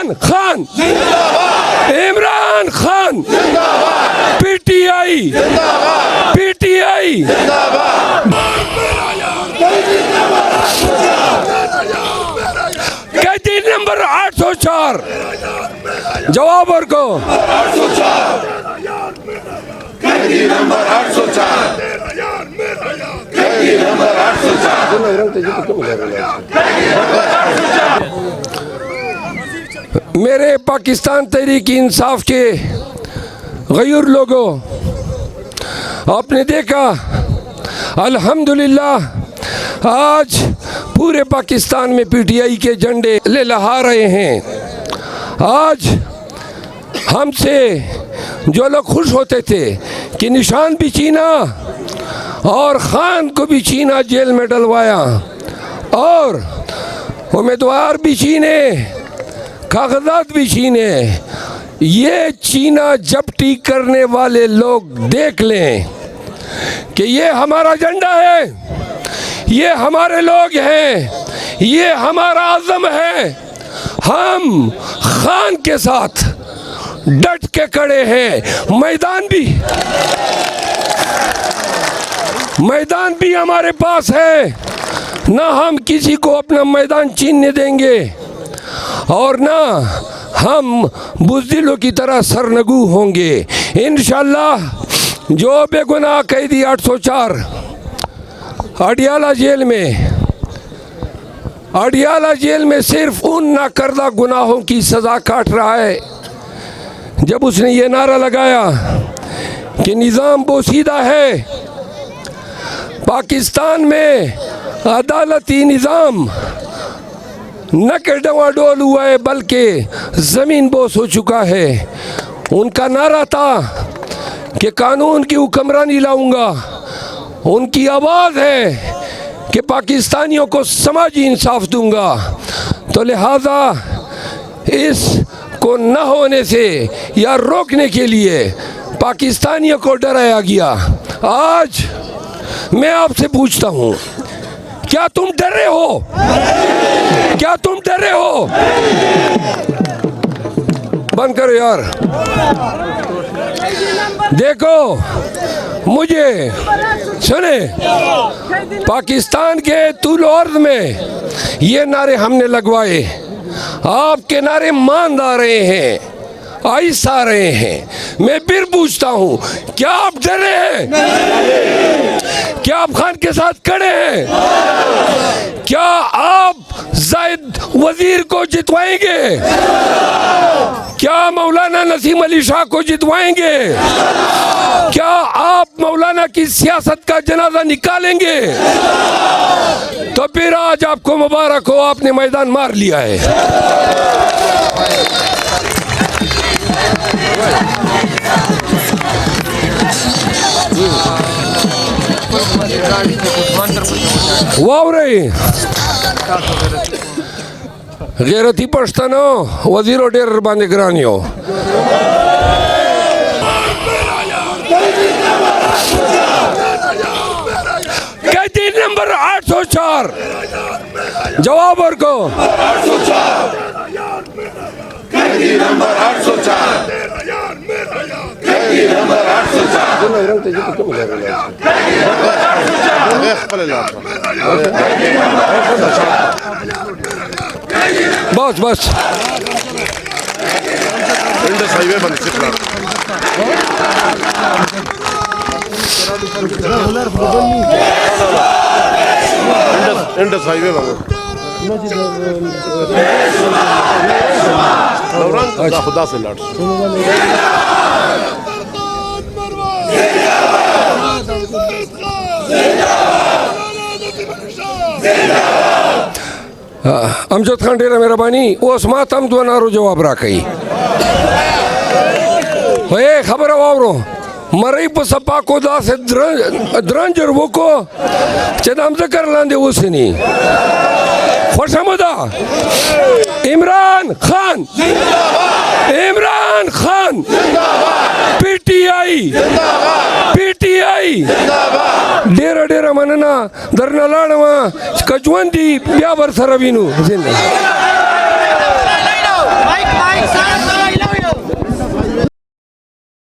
Imran Khan Imran Khan PTI PTI कैदी number 804 जवाब और को 804 कैदी नंबर 804 कैदी नंबर 804 मेरे पाकिस्तान तहरीक इंसाफ के गयूर लोगों, आपने देखा अल्हम्दुलिल्लाह आज पूरे पाकिस्तान में पीटीआई के झंडे लहरा रहे हैं। आज हमसे जो लोग खुश होते थे कि निशान भी छीना और खान को भी छीना, जेल में डलवाया और उम्मीदवार भी छीने, कागजात भी छीने, ये चीना जब्ती करने वाले लोग देख लें कि ये हमारा झंडा है, ये हमारे लोग हैं, ये हमारा आज़म है। हम खान के साथ डट के खड़े हैं। मैदान भी हमारे पास है, ना हम किसी को अपना मैदान छीनने देंगे और ना हम बुज़दिलों की तरह सरनगू होंगे। इंशाअल्लाह जो बेगुनाह कैदी 804 अडियाला जेल में सिर्फ उन नाकर्दा गुनाहों की सज़ा काट रहा है जब उसने ये नारा लगाया कि निज़ाम बोसीदा है, पाकिस्तान में अदालती निज़ाम न के डवाडोल हुआ है बल्कि ज़मीन बोस हो चुका है। उनका नारा था कि कानून की हुक्मरानी लाऊंगा। उनकी आवाज़ है कि पाकिस्तानियों को समाजी इंसाफ दूंगा। तो लिहाजा इस को न होने से या रोकने के लिए पाकिस्तानियों को डराया गया। आज मैं आपसे पूछता हूँ, क्या तुम डरे हो? क्या तुम डरे हो? बंद करो यार। देखो मुझे सुने, पाकिस्तान के तूल अर्ज़ में ये नारे हमने लगवाए, आपके नारे मान आ रहे हैं, आइस आ रहे हैं। मैं फिर पूछता हूँ, क्या आप डरे हैं? क्या आप खान के साथ खड़े हैं? क्या आप जायद वजीर को जितवाएंगे? क्या मौलाना नसीम अली शाह को जितवाएंगे? क्या आप मौलाना की सियासत का जनाजा निकालेंगे? तो फिर आज आपको मुबारक हो, आपने मैदान मार लिया है। वाह रे गैरती पछतानो वजीरो डेर बांधे ग्रानियो। कैदी नंबर 804 जवाब और को 804 कैदी नंबर 804 कैदी नंबर 804 बस बस खुदा से लड़ अमजद खान डेरा मेहरबानी ओस मातम दो नारो जवाब राखई हे खबर आवरो मरई प सपा को दा से द्रंजर वो को चदाम जकर लांदे उसनी खुशमदा इमरान खान पीटीआई डेरा डेरा मनना धरना लाड़वा कचवंदी ब्या बर सरवीनु